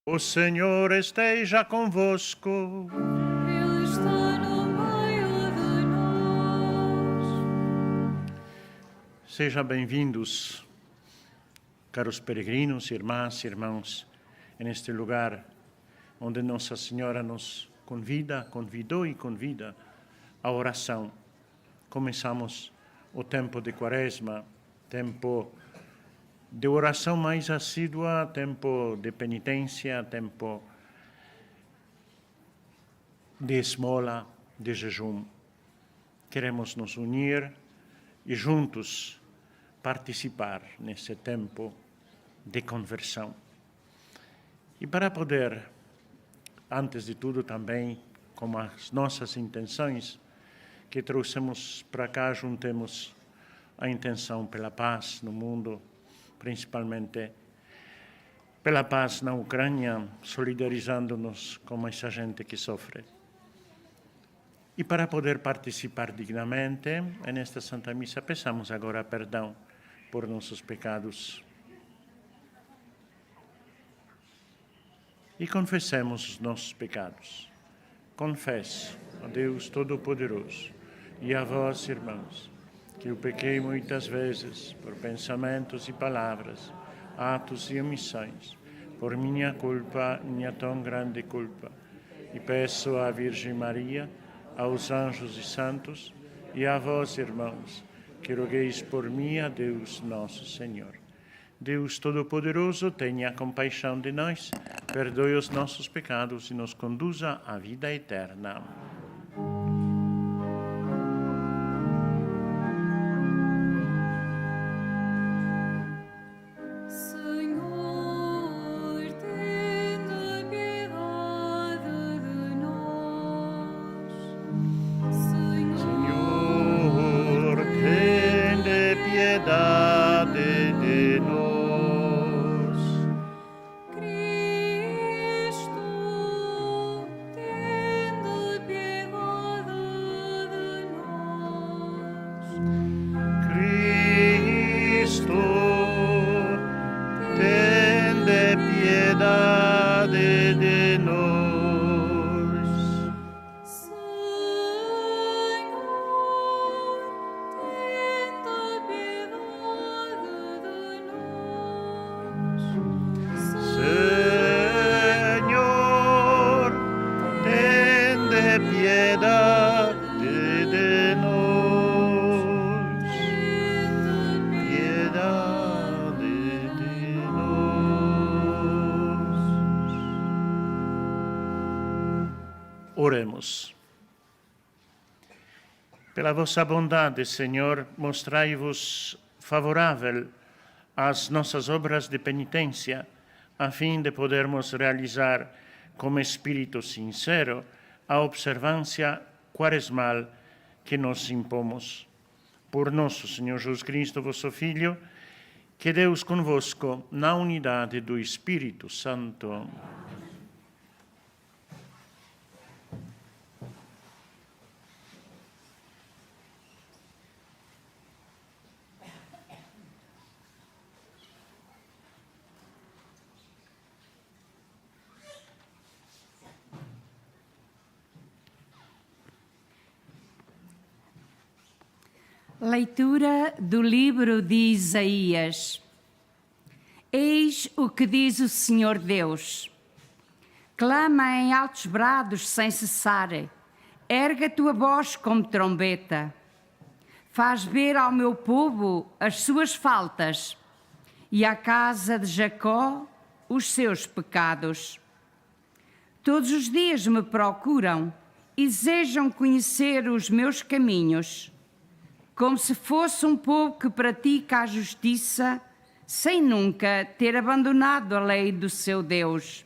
O Senhor esteja convosco. Ele está no meio de nós. Sejam bem-vindos, caros peregrinos, irmãs e irmãos, neste lugar onde Nossa Senhora nos convidou e convida à oração. Começamos o tempo de Quaresma, tempo de oração mais assídua, tempo de penitência, tempo de esmola, de jejum. Queremos nos unir e juntos participar nesse tempo de conversão. E para poder, antes de tudo também, como as nossas intenções que trouxemos para cá, juntemos a intenção pela paz no mundo, principalmente pela paz na Ucrânia, solidarizando-nos com essa gente que sofre. E para poder participar dignamente nesta Santa Missa, peçamos agora perdão por nossos pecados. E confessemos os nossos pecados. Confesso a Deus Todo-Poderoso e a vós, irmãos, que eu pequei muitas vezes por pensamentos e palavras, atos e omissões, por minha culpa, minha tão grande culpa. E peço à Virgem Maria, aos anjos e santos, e a vós, irmãos, que rogueis por mim a Deus nosso Senhor. Deus Todo-Poderoso, tenha compaixão de nós, perdoe os nossos pecados e nos conduza à vida eterna. Oremos. Pela vossa bondade, Senhor, mostrai-vos favorável às nossas obras de penitência, a fim de podermos realizar com espírito sincero a observância quaresmal que nos impomos. Por nosso Senhor Jesus Cristo, vosso Filho, que Deus convosco, na unidade do Espírito Santo. Leitura do livro de Isaías. Eis o que diz o Senhor Deus. Clama em altos brados sem cessar, ergue a tua voz como trombeta. Faz ver ao meu povo as suas faltas e à casa de Jacó os seus pecados. Todos os dias me procuram e desejam conhecer os meus caminhos, como se fosse um povo que pratica a justiça sem nunca ter abandonado a lei do seu Deus.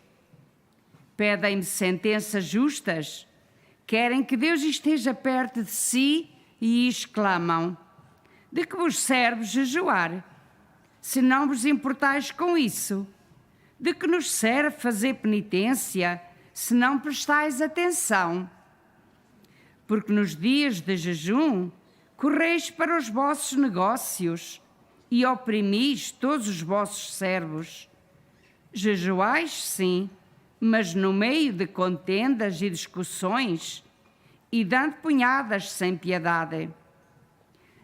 Pedem-me sentenças justas, querem que Deus esteja perto de si e exclamam: de que vos serve jejuar, se não vos importais com isso? De que nos serve fazer penitência, se não prestais atenção? Porque nos dias de jejum correis para os vossos negócios e oprimis todos os vossos servos. Jejuais, sim, mas no meio de contendas e discussões, e dando punhadas sem piedade.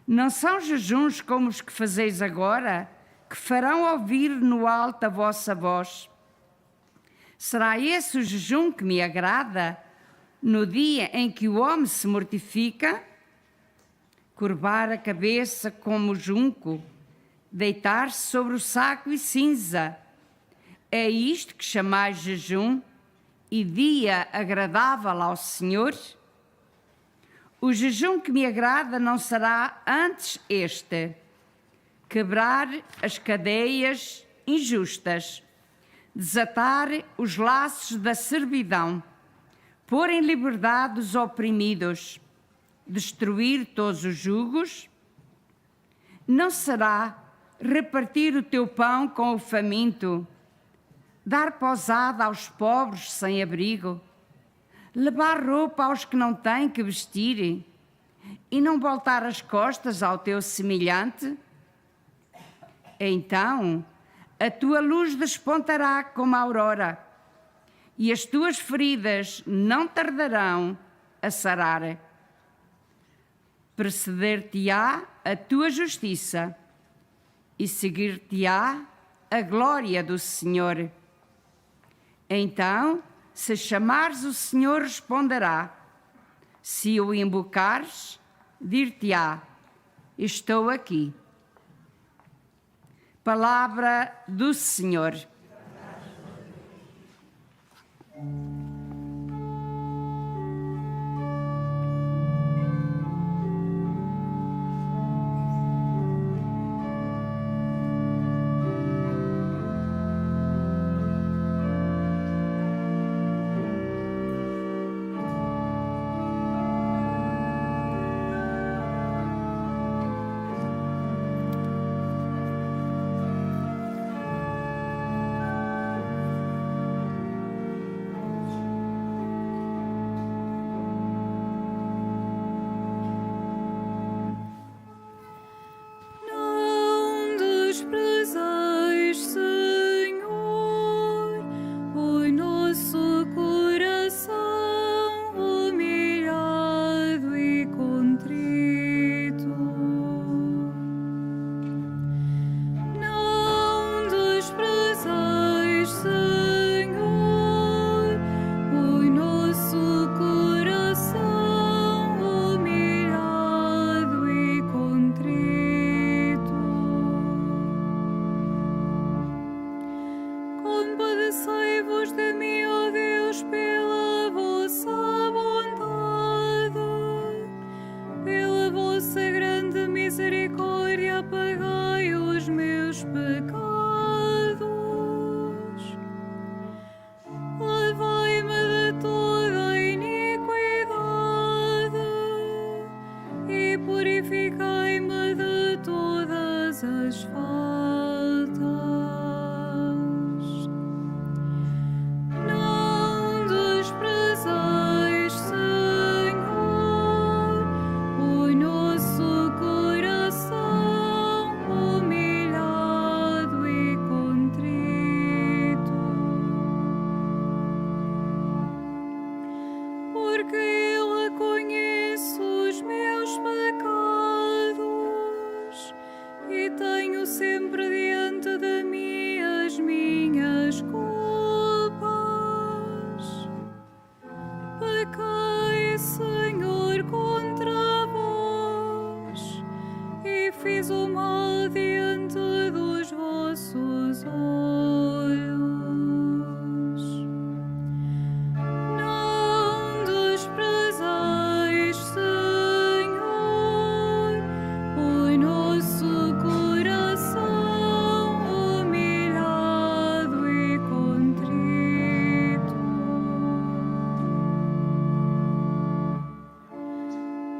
Não são jejuns como os que fazeis agora, que farão ouvir no alto a vossa voz. Será esse o jejum que me agrada, no dia em que o homem se mortifica? Curvar a cabeça como junco, deitar-se sobre o saco e cinza. É isto que chamais jejum e dia agradável ao Senhor? O jejum que me agrada não será antes este: quebrar as cadeias injustas, desatar os laços da servidão, pôr em liberdade os oprimidos, destruir todos os jugos. Não será repartir o teu pão com o faminto, dar pousada aos pobres sem abrigo, levar roupa aos que não têm que vestir e não voltar as costas ao teu semelhante? Então a tua luz despontará como a aurora e as tuas feridas não tardarão a sarar. Preceder-te-á a tua justiça e seguir-te-á a glória do Senhor. Então, se chamares, o Senhor responderá. Se o invocares, dir-te-á: estou aqui. Palavra do Senhor. Não desprezeis, Senhor, o nosso coração humilhado e contrito. Não desprezeis, Senhor, o nosso coração humilhado e contrito. Compadecei-vos de mim, ó Deus, pela vossa bondade, pela vossa grande misericórdia, apagai os meus pecados. Lavai-me de toda a iniquidade e purificai-me de todas as faltas. Não desprezeis, Senhor, o nosso coração humilhado e contrito, porque eu conheço os meus pecados e tenho sempre diante de mim as minhas culpas. Pequei, Senhor, contra vós e fiz o mal diante dos vossos olhos. Não desprezeis, Senhor, o nosso coração humilhado e contrito.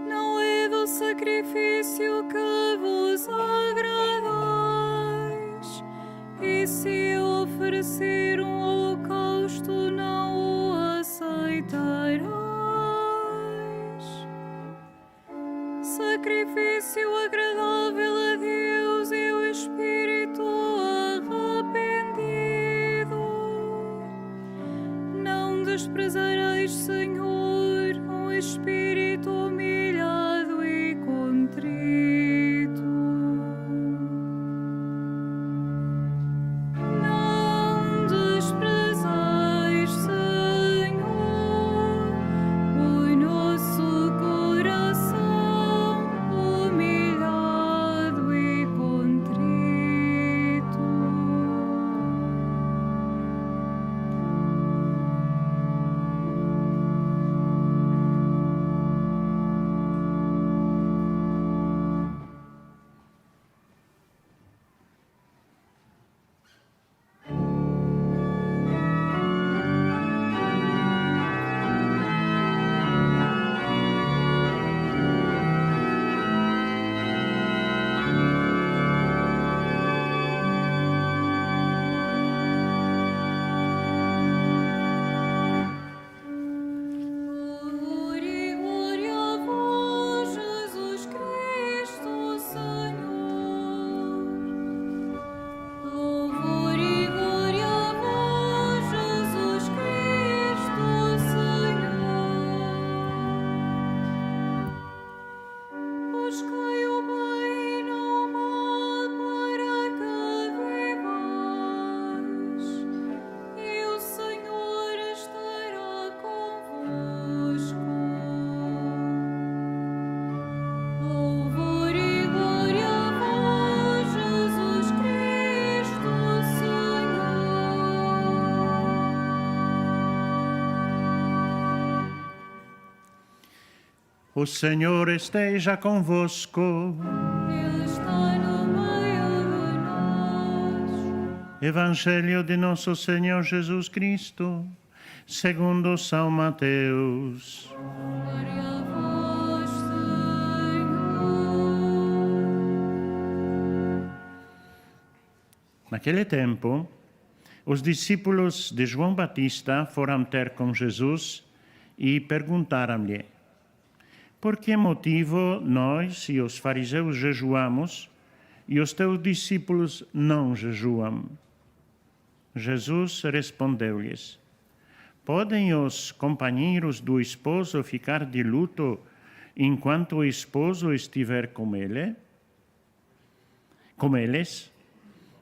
Não é do sacrifício que vos agradais, e se eu oferecer um holocausto, não o aceitarás. Sacrifício agradável a Deus e o espírito arrependido. O Senhor esteja convosco. Ele está no meio de nós. Evangelho de nosso Senhor Jesus Cristo, segundo São Mateus. Glória a vós, Senhor. Naquele tempo, os discípulos de João Batista foram ter com Jesus e perguntaram-lhe: por que motivo nós e os fariseus jejuamos e os teus discípulos não jejuam? Jesus respondeu-lhes: podem os companheiros do esposo ficar de luto enquanto o esposo estiver com eles?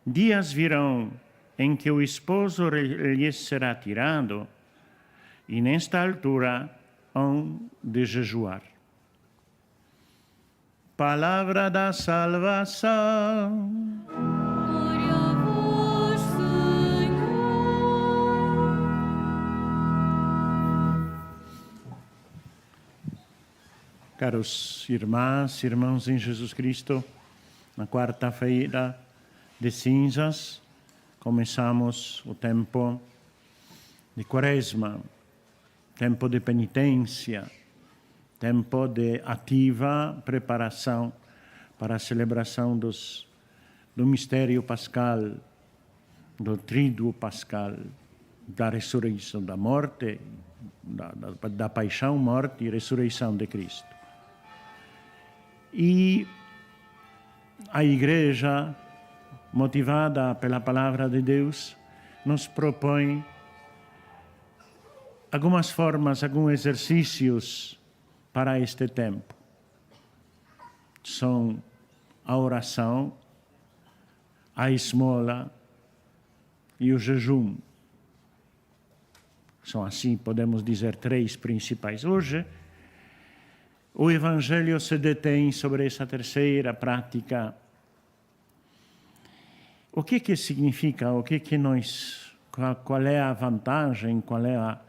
Dias virão em que o esposo lhes será tirado, e nesta altura hão de jejuar. Palavra da salvação. Glória a vós, Senhor. Caros irmãs, irmãos em Jesus Cristo, na quarta-feira de cinzas, começamos o tempo de Quaresma, tempo de penitência, tempo de ativa preparação para a celebração do mistério pascal, do tríduo pascal, da ressurreição, da morte, da paixão, morte e ressurreição de Cristo. E a Igreja, motivada pela palavra de Deus, nos propõe algumas formas, alguns exercícios para este tempo. São a oração, a esmola e o jejum. São assim, podemos dizer, três principais. Hoje, o Evangelho se detém sobre essa terceira prática. O que significa, qual é a vantagem, qual é a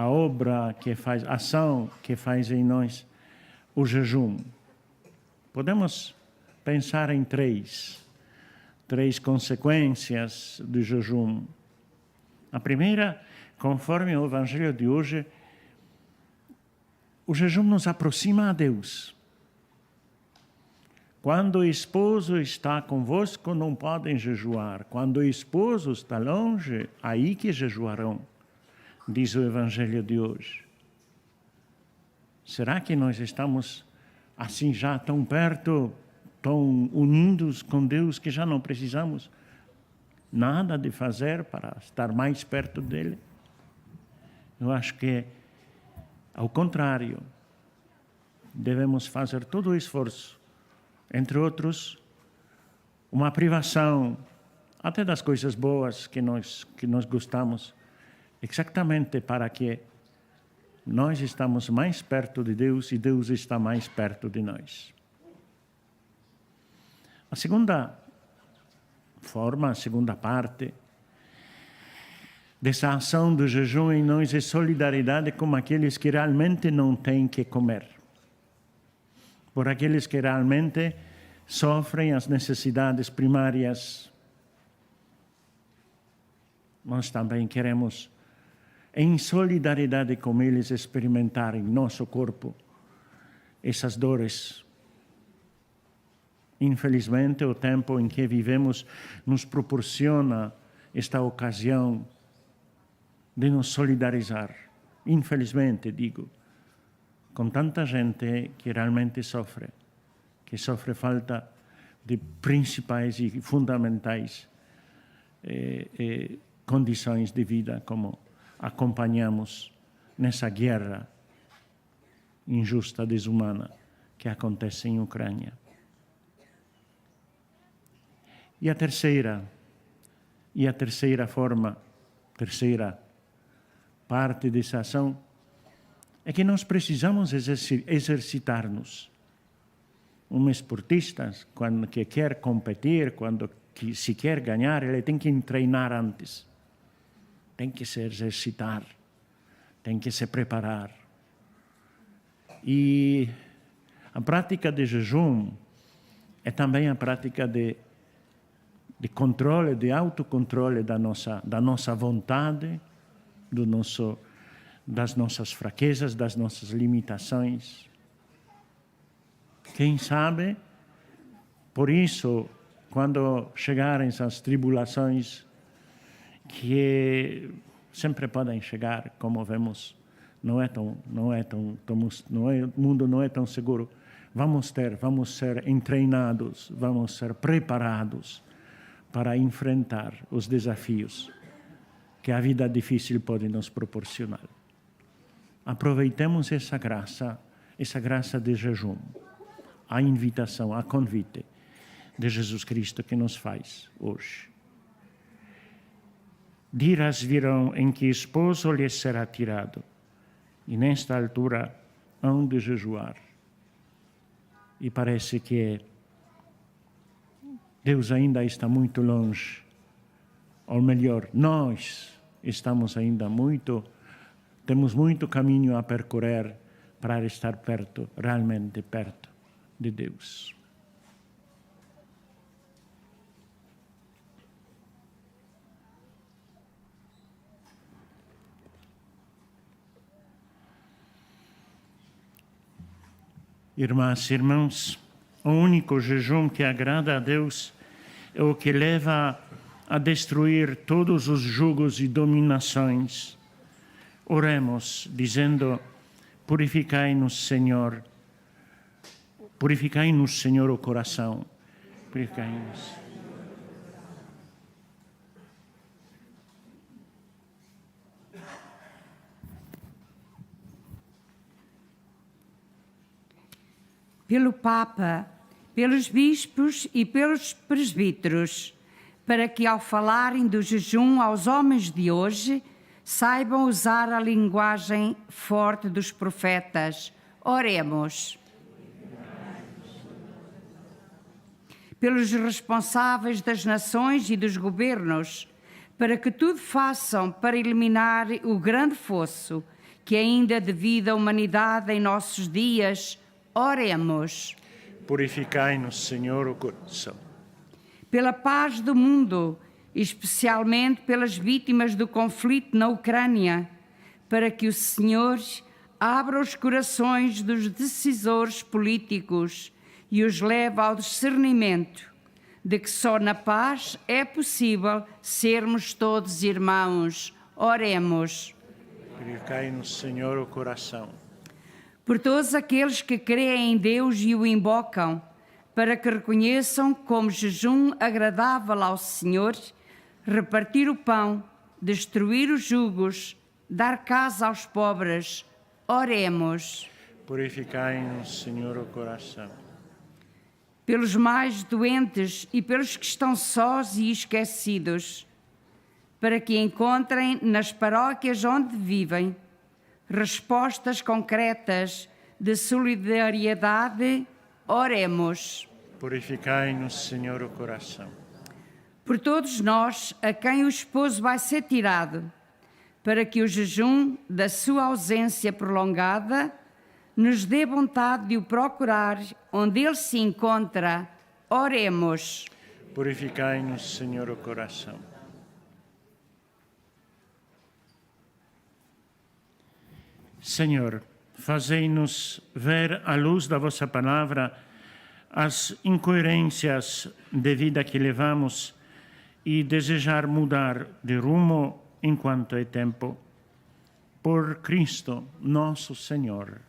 obra que faz, a ação que faz em nós o jejum? Podemos pensar em três consequências do jejum. A primeira, conforme o Evangelho de hoje, o jejum nos aproxima a Deus. Quando o esposo está convosco, não podem jejuar. Quando o esposo está longe, aí que jejuarão, diz o Evangelho de hoje. Será que nós estamos assim já tão perto, tão unidos com Deus, que já não precisamos nada de fazer para estar mais perto dele? Eu acho que, ao contrário, devemos fazer todo o esforço, entre outros, uma privação até das coisas boas que nós gostamos, exatamente para que nós estamos mais perto de Deus e Deus está mais perto de nós. A segunda forma, a segunda parte dessa ação do jejum em nós é solidariedade com aqueles que realmente não têm que comer, por aqueles que realmente sofrem as necessidades primárias. Nós também queremos, em solidariedade com eles, experimentar em nosso corpo essas dores. Infelizmente, o tempo em que vivemos nos proporciona esta ocasião de nos solidarizar. Infelizmente, digo, com tanta gente que realmente sofre, que sofre falta de principais e fundamentais condições de vida, como acompanhamos nessa guerra injusta, desumana, que acontece em Ucrânia. E a terceira parte dessa ação é que nós precisamos exercitar-nos. Um esportista, quando que quer competir, quando que se quer ganhar, ele tem que treinar antes. Tem que se exercitar, tem que se preparar. E a prática de jejum é também a prática de controle, de autocontrole da nossa vontade, das nossas fraquezas, das nossas limitações. Quem sabe, por isso, quando chegarem as tribulações, que sempre podem chegar, como vemos, o mundo não é tão seguro. Vamos ser treinados, vamos ser preparados para enfrentar os desafios que a vida difícil pode nos proporcionar. Aproveitemos essa graça de jejum, a invitação, a convite de Jesus Cristo que nos faz hoje. Dias virão em que esposo lhes será tirado, e nesta altura hão de jejuar. E parece que Deus ainda está muito longe, ou melhor, nós estamos ainda temos muito caminho a percorrer para estar perto, realmente perto de Deus. Irmãs e irmãos, o único jejum que agrada a Deus é o que leva a destruir todos os jugos e dominações. Oremos, dizendo: purificai-nos, Senhor, o coração, purificai-nos. Pelo Papa, pelos bispos e pelos presbíteros, para que, ao falarem do jejum aos homens de hoje, saibam usar a linguagem forte dos profetas. Oremos. Pelos responsáveis das nações e dos governos, para que tudo façam para eliminar o grande fosso que ainda divide a humanidade em nossos dias. Oremos. Purificai-nos, Senhor, o coração. Pela paz do mundo, especialmente pelas vítimas do conflito na Ucrânia, para que o Senhor abra os corações dos decisores políticos e os leve ao discernimento de que só na paz é possível sermos todos irmãos. Oremos. Purificai-nos, Senhor, o coração. Por todos aqueles que creem em Deus e o invocam, para que reconheçam como jejum agradável ao Senhor, repartir o pão, destruir os jugos, dar casa aos pobres. Oremos. Purificai-nos, Senhor, o coração. Pelos mais doentes e pelos que estão sós e esquecidos, para que encontrem nas paróquias onde vivem respostas concretas de solidariedade. Oremos. Purificai-nos, Senhor, o coração. Por todos nós a quem o esposo vai ser tirado, para que o jejum da sua ausência prolongada nos dê vontade de o procurar onde ele se encontra. Oremos. Purificai-nos, Senhor, o coração. Senhor, fazei-nos ver à luz da vossa palavra as incoerências de vida que levamos e desejar mudar de rumo enquanto é tempo. Por Cristo, nosso Senhor.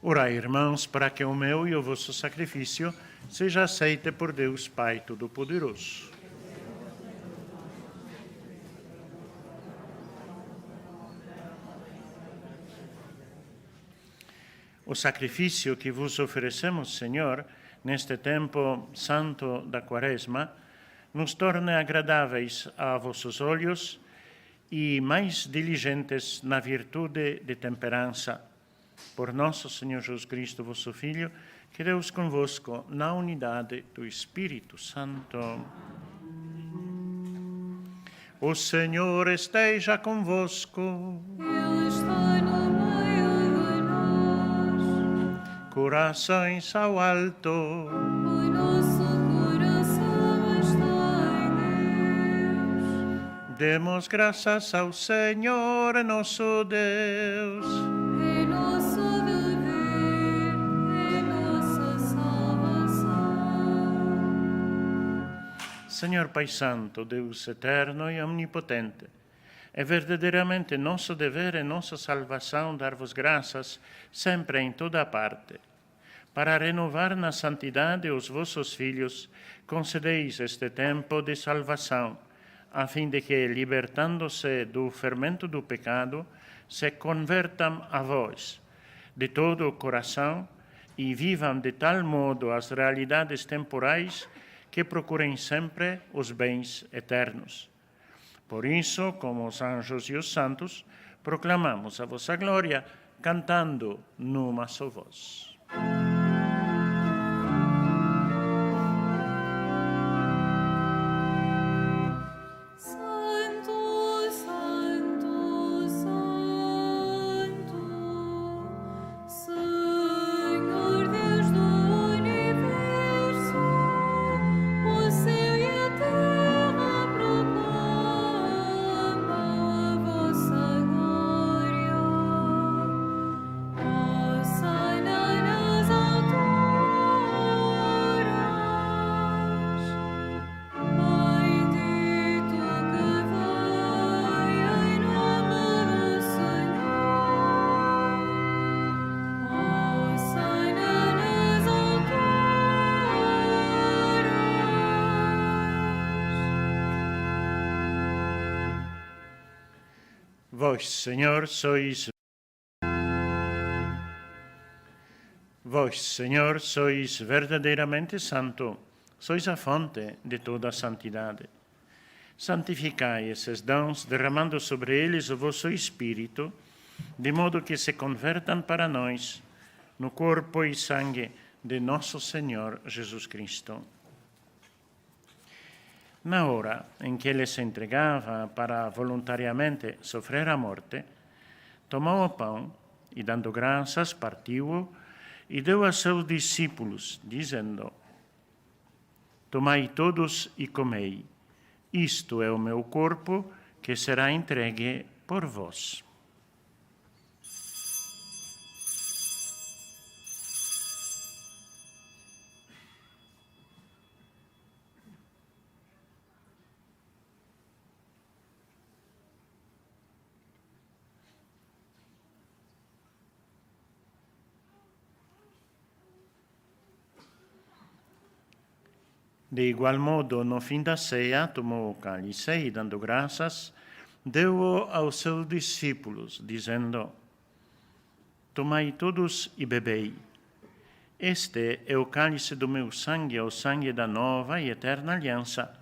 Orai, irmãos, para que o meu e o vosso sacrifício seja aceite por Deus Pai Todo-Poderoso. O sacrifício que vos oferecemos, Senhor, neste tempo santo da Quaresma, nos torne agradáveis a vossos olhos e mais diligentes na virtude de temperança. Por nosso Senhor Jesus Cristo, vosso Filho, que Deus convosco na unidade do Espírito Santo. O Senhor esteja convosco. Ele está no meio de nós. Corações ao alto. O nosso coração está em Deus. Demos graças ao Senhor, nosso Deus. É nosso dever, é nossa salvação. Senhor Pai Santo, Deus eterno e omnipotente, é verdadeiramente nosso dever e nossa salvação dar-vos graças sempre em toda parte. Para renovar na santidade os vossos filhos, concedeis este tempo de salvação, a fim de que, libertando-se do fermento do pecado, se convertam a vós de todo o coração e vivam de tal modo as realidades temporais que procurem sempre os bens eternos. Por isso, como os anjos e os santos, proclamamos a vossa glória, cantando numa só voz. Santo, Santo, Santo, Senhor Deus do universo, o céu e a terra proclamam a vossa glória. Hosana nas alturas, bendito que vai em nome do Senhor. Hosana nas alturas. Vós, Senhor, sois verdadeiramente santo, sois a fonte de toda a santidade. Santificai esses dons, derramando sobre eles o vosso Espírito, de modo que se convertam para nós no corpo e sangue de nosso Senhor Jesus Cristo. Na hora em que ele se entregava para voluntariamente sofrer a morte, tomou o pão e, dando graças, partiu-o e deu a seus discípulos, dizendo: Tomai todos e comei. Isto é o meu corpo, que será entregue por vós. De igual modo, no fim da ceia, tomou o cálice e, dando graças, deu-o aos seus discípulos, dizendo: Tomai todos e bebei. Este é o cálice do meu sangue, o sangue da nova e eterna aliança,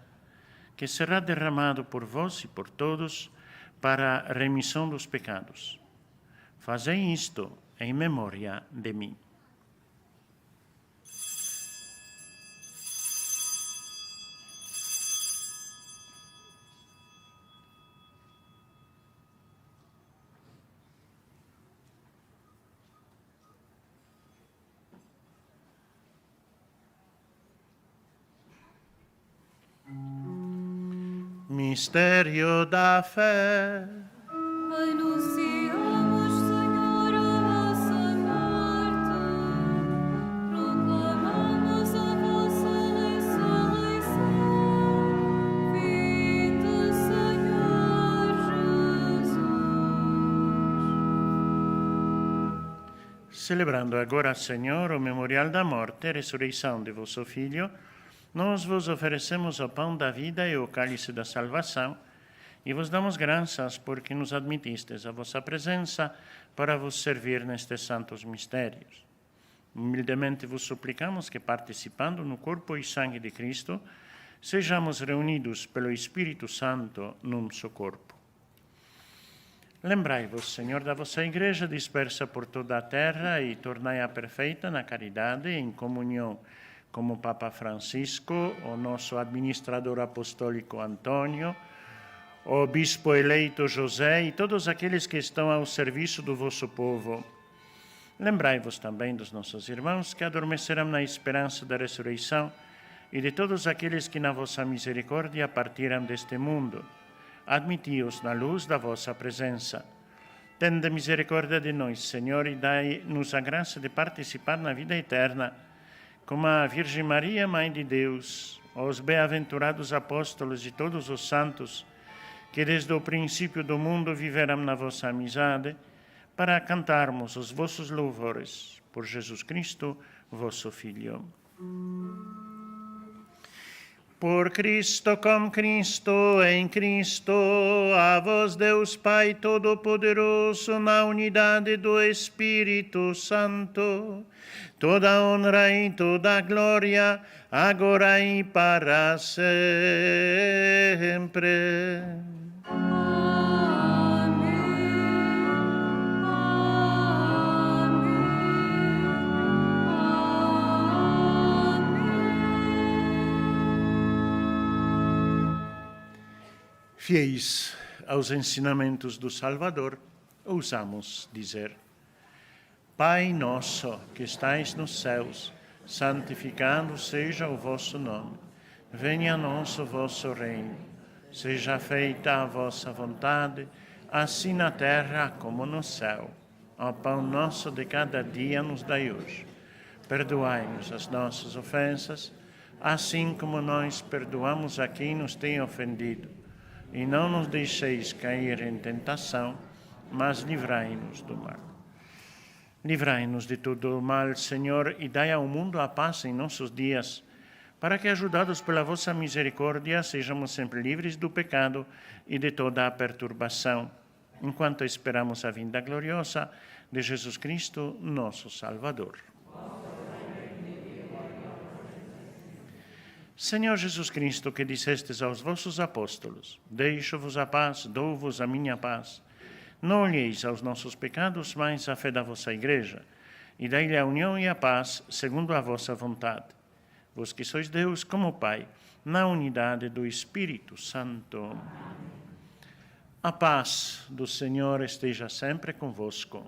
que será derramado por vós e por todos para a remissão dos pecados. Fazei isto em memória de mim. Mistério da fé. Anunciamos, Senhor, a vossa morte, proclamamos a vossa ressurreição. Vinde, Senhor Jesus. Celebrando agora, Senhor, o memorial da morte e ressurreição de vosso Filho, nós vos oferecemos o pão da vida e o cálice da salvação, e vos damos graças porque nos admitistes a vossa presença para vos servir nestes santos mistérios. Humildemente vos suplicamos que, participando no corpo e sangue de Cristo, sejamos reunidos pelo Espírito Santo num só corpo. Lembrai-vos, Senhor, da vossa Igreja dispersa por toda a terra e tornai-a perfeita na caridade e em comunhão com o Papa Francisco, o nosso administrador apostólico Antônio, o Bispo eleito José e todos aqueles que estão ao serviço do vosso povo. Lembrai-vos também dos nossos irmãos que adormeceram na esperança da ressurreição e de todos aqueles que na vossa misericórdia partiram deste mundo. Admiti-os na luz da vossa presença. Tende misericórdia de nós, Senhor, e dai-nos a graça de participar na vida eterna, como a Virgem Maria, Mãe de Deus, os bem-aventurados apóstolos e todos os santos, que desde o princípio do mundo viveram na vossa amizade, para cantarmos os vossos louvores. Por Jesus Cristo, vosso Filho. Por Cristo, com Cristo, em Cristo, a vós Deus Pai Todo-Poderoso, na unidade do Espírito Santo, toda honra e toda glória, agora e para sempre. Fiéis aos ensinamentos do Salvador, ousamos dizer: Pai nosso que estais nos céus, santificado seja o vosso nome. Venha a nós o vosso reino. Seja feita a vossa vontade, assim na terra como no céu. O pão nosso de cada dia nos dai hoje. Perdoai-nos as nossas ofensas, assim como nós perdoamos a quem nos tem ofendido. E não nos deixeis cair em tentação, mas livrai-nos do mal. Livrai-nos de todo o mal, Senhor, e dai ao mundo a paz em nossos dias, para que, ajudados pela vossa misericórdia, sejamos sempre livres do pecado e de toda a perturbação, enquanto esperamos a vinda gloriosa de Jesus Cristo, nosso Salvador. Senhor Jesus Cristo, que dissestes aos vossos apóstolos: Deixo-vos a paz, dou-vos a minha paz. Não olheis aos nossos pecados, mas à fé da vossa Igreja, e dai-lhe a união e a paz, segundo a vossa vontade. Vós que sois Deus como Pai, na unidade do Espírito Santo. A paz do Senhor esteja sempre convosco.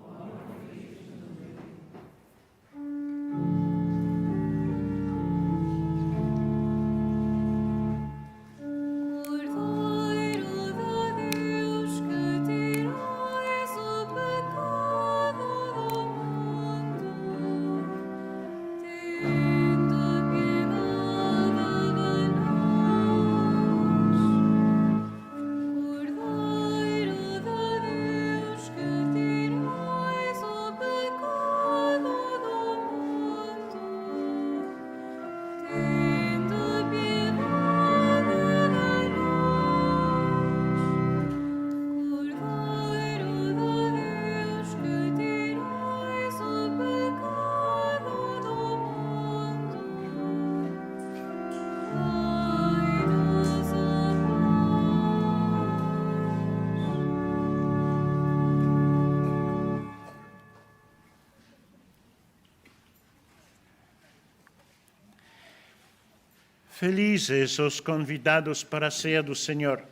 Felizes os convidados para a ceia do Senhor.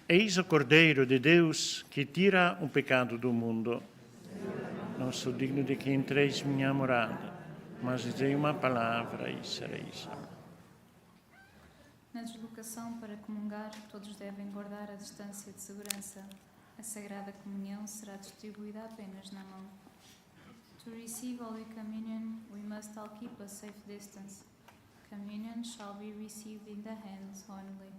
Eis o Cordeiro de Deus que tira o pecado do mundo. Não sou digno de que entreis minha morada, mas dizei uma palavra e sereis. Na deslocação para comungar, todos devem guardar a distância de segurança. A Sagrada Comunhão será distribuída apenas na mão. To receive Holy Communion, we must all keep a safe distance. Communion shall be received in the hands only.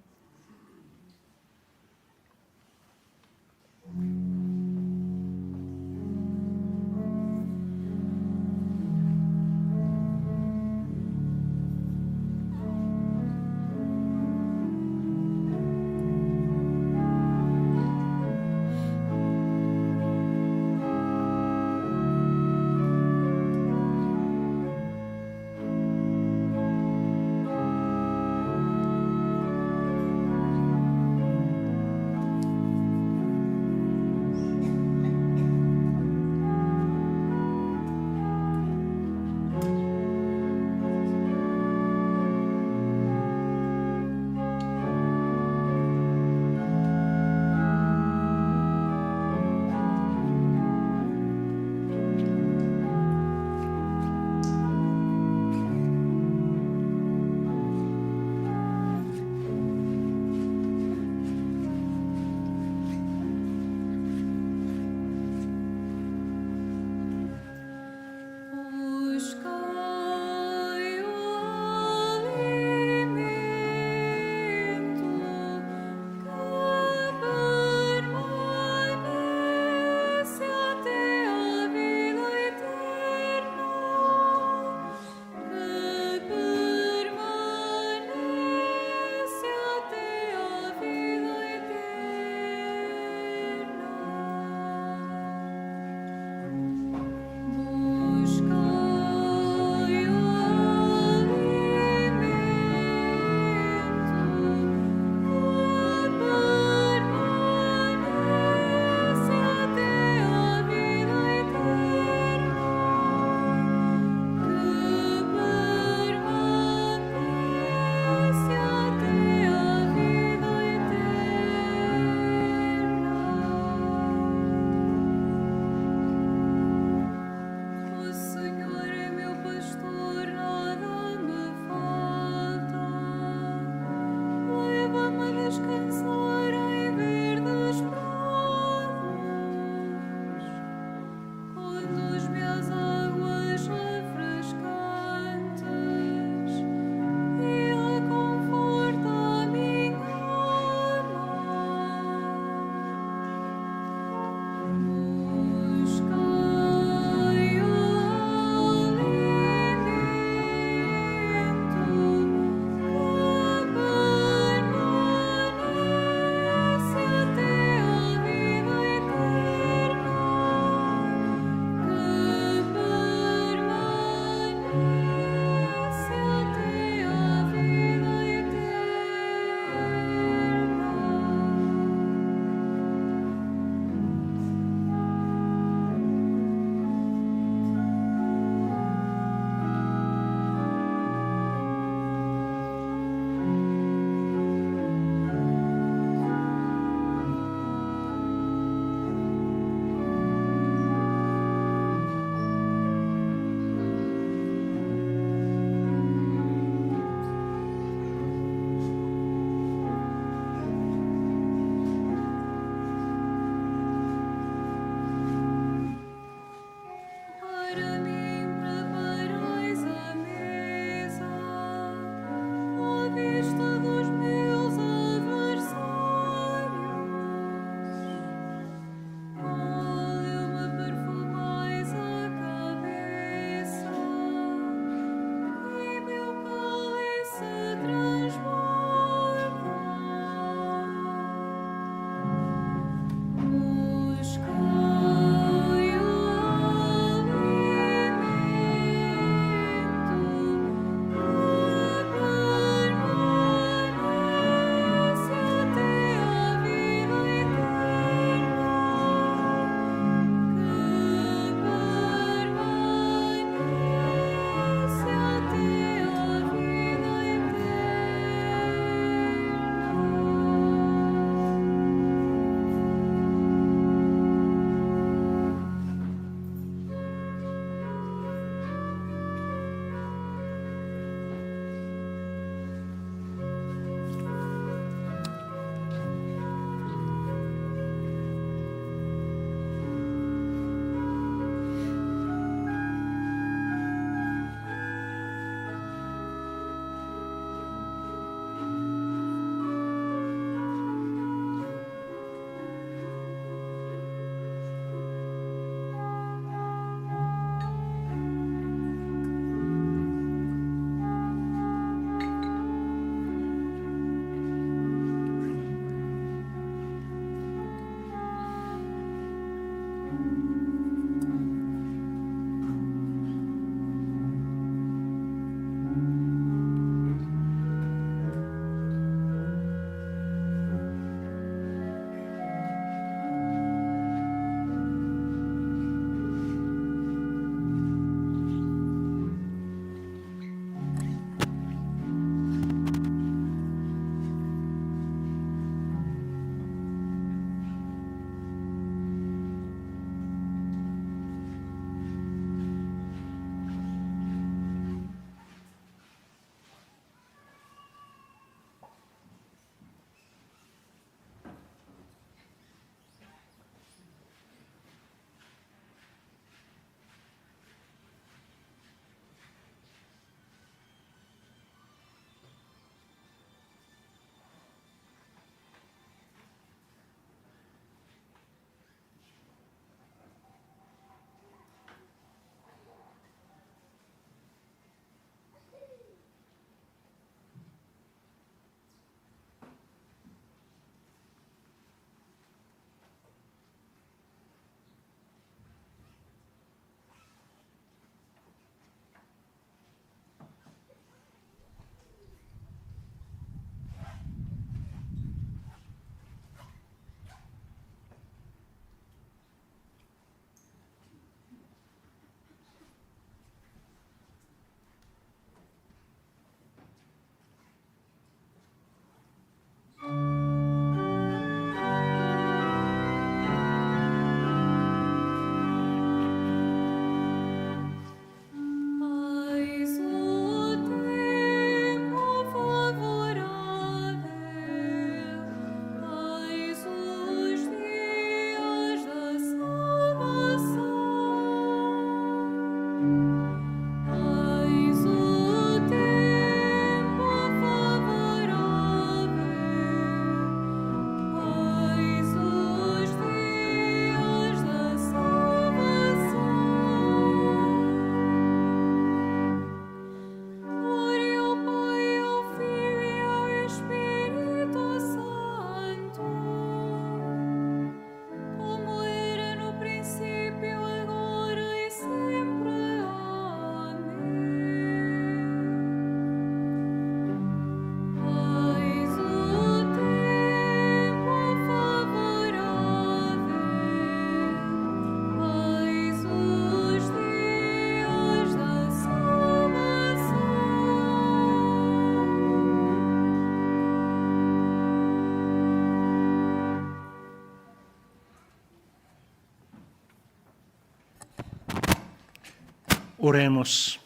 Oremos.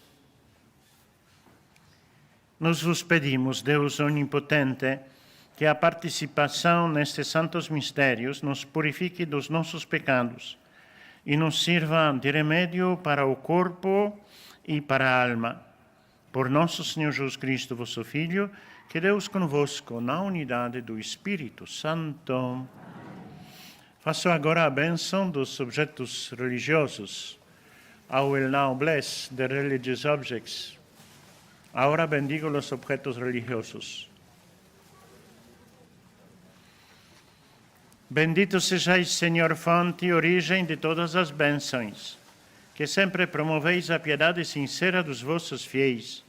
Nós vos pedimos, Deus onipotente, que a participação nestes santos mistérios nos purifique dos nossos pecados e nos sirva de remédio para o corpo e para a alma. Por nosso Senhor Jesus Cristo, vosso Filho, que Deus convosco na unidade do Espírito Santo. Faço agora a bênção dos objetos religiosos. I will now bless the religious objects. Ahora bendigo los objetos religiosos. Bendito sejais, Senhor, fonte e origem de todas as bênçãos, que sempre promoveis a piedade sincera dos vossos fiéis.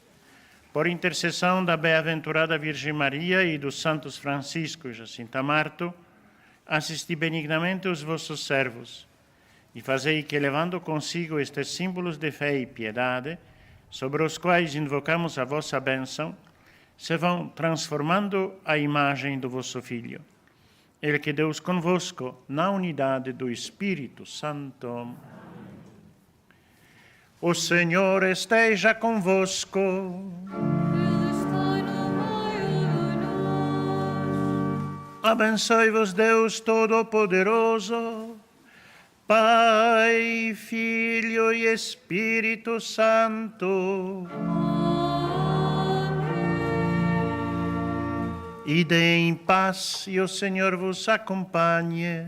Por intercessão da bem-aventurada Virgem Maria e dos santos Francisco e Jacinta Marto, assisti benignamente os vossos servos e fazei que, levando consigo estes símbolos de fé e piedade, sobre os quais invocamos a vossa bênção, se vão transformando a imagem do vosso Filho. Ele que Deus convosco na unidade do Espírito Santo. O Senhor esteja convosco. Ele está no meio de nós. Abençoe-vos Deus Todo-Poderoso, Pai, Filho e Espírito Santo. Ide em paz e o Senhor vos acompanhe.